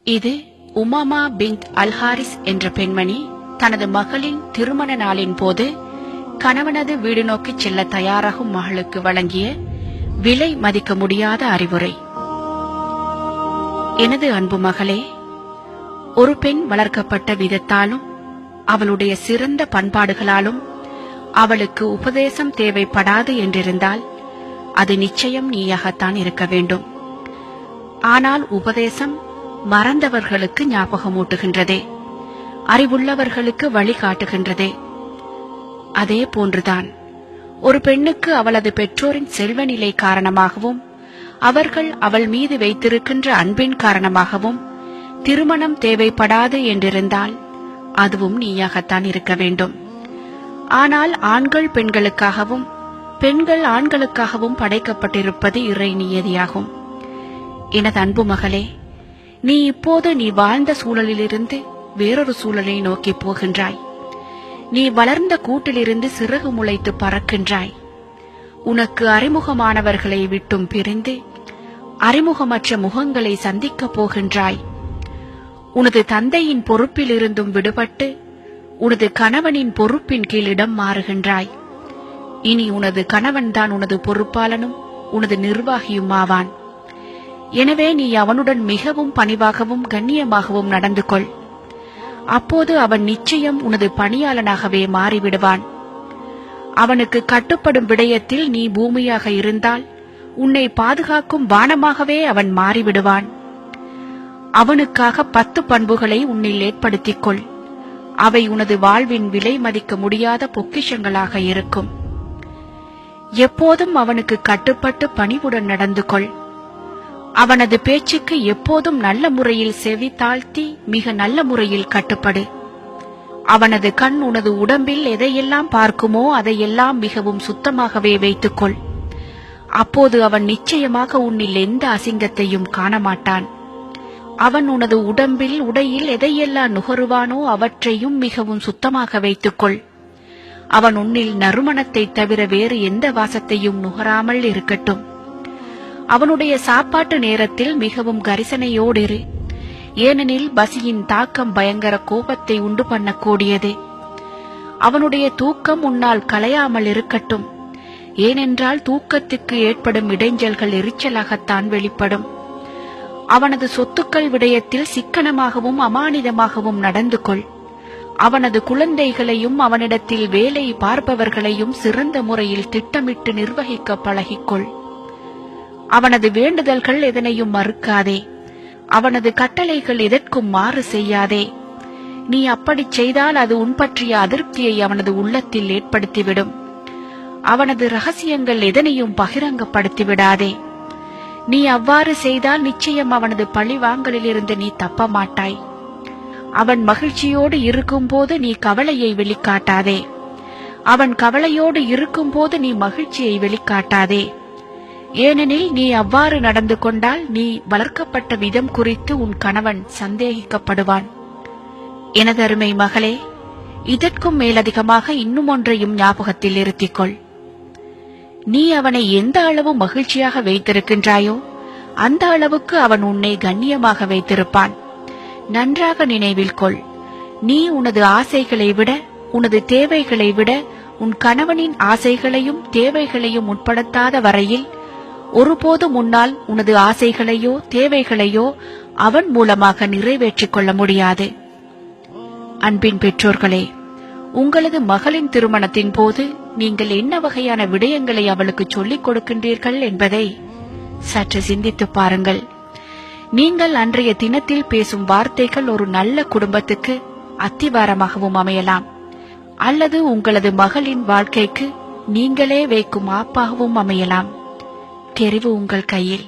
இது உமாமா பின்த் அல்ஹாரிஸ் என்ற பெண்மணி தனது மகளின் திருமண நாளின் போது கணவனது வீடு நோக்கி செல்ல தயாராகும் மகளுக்கு வழங்கிய விலை மதிக்க முடியாத அறிவுரை. எனது அன்பு மகளே, ஒரு பெண் வளர்க்கப்பட்ட விதத்தாலும் அவளுடைய சிறந்த பண்பாடுகளாலும் அவளுக்கு உபதேசம் தேவைப்படாது என்றிருந்தால் அது நிச்சயம் நீயாகத்தான் இருக்க வேண்டும். ஆனால் உபதேசம் மறந்தவர்களுக்கு ஞாபகமூட்டுகின்றதே, அறிவுள்ளவர்களுக்கு வழிகாட்டுகின்றதே. அதே போன்றுதான் ஒரு பெண்ணுக்கு அவளது பெற்றோரின் செல்வநிலை காரணமாகவும் அவர்கள் அவள் மீது வைத்திருக்கின்ற அன்பின் காரணமாகவும் திருமணம் தேவைப்படாது என்றிருந்தால் அதுவும் நீயாகத்தான் இருக்க வேண்டும். ஆனால் ஆண்கள் பெண்களுக்காகவும் பெண்கள் ஆண்களுக்காகவும் படைக்கப்பட்டிருப்பது இறை நியதியாகும். எனது அன்பு மகளே, நீ இப்போது நீ வாழ்ந்த சூழலிலிருந்து வேறொரு சூழலை நோக்கி போகின்றாய். நீ வளர்ந்த கூட்டிலிருந்து சிறகு முளைத்து பறக்கின்றாய். உனக்கு அறிமுகமானவர்களை விட்டும் பிரிந்து அறிமுகமற்ற முகங்களை சந்திக்கப் போகின்றாய். உனது தந்தையின் பொறுப்பிலிருந்தும் விடுபட்டு உனது கணவனின் பொறுப்பின் கீழ் இடம் மாறுகின்றாய். இனி உனது கணவன்தான் உனது பொறுப்பாளனும் உனது நிர்வாகியும் ஆவான். எனவே நீ அவனுடன் மிகவும் பணிவாகவும் கண்ணியமாகவும் நடந்து கொள். அப்போது அவன் நிச்சயம் உனது பணியாளனாகவே மாறிவிடுவான். அவனுக்கு கட்டுப்படும் விடயத்தில் நீ பூமியாக இருந்தால் உன்னை பாதுகாக்கும் வானமாகவே அவன் மாறிவிடுவான். அவனுக்காக 10 பண்புகளை உன்னில் ஏற்படுத்திக் கொள். அவை உனது வாழ்வின் விலை மதிக்க முடியாத பொக்கிஷங்களாக இருக்கும். எப்போதும் அவனுக்கு கட்டுப்பட்டு பணிவுடன் நடந்து கொள். அவனது பேச்சுக்கு எப்போதும் நல்ல முறையில் செவி தாழ்த்தி மிக நல்ல முறையில் கட்டுப்படு. அவனது கண் உனது உடம்பில் எதையெல்லாம் பார்க்குமோ அதையெல்லாம் மிகவும் சுத்தமாகவே வைத்துக்கொள். அப்போது அவன் நிச்சயமாக உன்னில் எந்த அசிங்கத்தையும் காணமாட்டான். அவன் உனது உடம்பில் உடையில் எதையெல்லாம் நுகருவானோ அவற்றையும் மிகவும் சுத்தமாக வைத்துக்கொள். அவன் உன்னில் நறுமணத்தை தவிர வேறு எந்த வாசத்தையும் நுகராமல் இருக்கட்டும். அவனுடைய சாப்பாட்டு நேரத்தில் மிகவும் கரிசனையோடு இரு. ஏனெனில் பசியின் தாக்கம் பயங்கர கோபத்தை உண்டு பண்ணக்கூடியது. அவனுடைய தூக்கம் உன்னால் கலையாமல் இருக்கட்டும். ஏனென்றால் தூக்கத்துக்கு ஏற்படும் இடைஞ்சல்கள் எரிச்சலாகத்தான் வெளிப்படும். அவனது சொத்துக்கள் விடயத்தில் சிக்கனமாகவும் அமானிதமாகவும் நடந்து கொள். அவனது குழந்தைகளையும் அவனிடத்தில் வேலை பார்ப்பவர்களையும் சிறந்த முறையில் திட்டமிட்டு நிர்வகிக்க பழகிக்கொள். அவனது வேண்டுதல்கள் எதனையும் மறுக்காதே. அவனது கட்டளைகள் எதற்கும் மாறு செய்யாதே. நீ அப்படி செய்தால் அது உன் பற்றிய அதிருப்தியை அவனது உள்ளத்தில் ஏற்படுத்திவிடும். அவனது ரகசியங்கள் எதனையும் பகிரங்கப்படுத்திவிடாதே. நீ அவ்வாறு செய்தால் நிச்சயம் அவனது பழிவாங்கலிலிருந்து நீ தப்ப மாட்டாய். அவன் மகிழ்ச்சியோடு இருக்கும்போது நீ கவலையை வெளிக்காட்டாதே. அவன் கவலையோடு இருக்கும்போது நீ மகிழ்ச்சியை வெளிக்காட்டாதே. ஏனெனில் நீ அவ்வாறு நடந்து கொண்டால் நீ வளர்க்கப்பட்ட விதம் குறித்து உன் கணவன் சந்தேகிக்கப்படுவான். எனதருமை மகளே, இதற்கும் மேலதிகமாக இன்னும் ஒன்றையும் ஞாபகத்தில் இருத்திக்கொள். நீ அவனை எந்த அளவு மகிழ்ச்சியாக வைத்திருக்கின்றாயோ அந்த அளவுக்கு அவன் உன்னை கண்ணியமாக வைத்திருப்பான். நன்றாக நினைவில் கொள். நீ உனது ஆசைகளை விட உனது தேவைகளை விட உன் கணவனின் ஆசைகளையும் தேவைகளையும் உட்படுத்தாத வரையில் ஒருபோதும் உன்னால் உனது ஆசைகளையோ தேவைகளையோ அவன் மூலமாக நிறைவேற்றிக் கொள்ள முடியாது. அன்பின் பெற்றோர்களே, உங்களது மகளின் திருமணத்தின் போது நீங்கள் என்ன வகையான விடயங்களை அவளுக்கு சொல்லிக் கொடுக்கின்றீர்கள் என்பதை சற்று சிந்தித்து பாருங்கள். நீங்கள் அன்றைய தினத்தில் பேசும் வார்த்தைகள் ஒரு நல்ல குடும்பத்துக்கு அத்திவாரமாகவும் அமையலாம், அல்லது உங்களது மகளின் வாழ்க்கைக்கு நீங்களே வைக்கும் ஆப்பாகவும் அமையலாம். தெரிவு உங்கள் கையில்.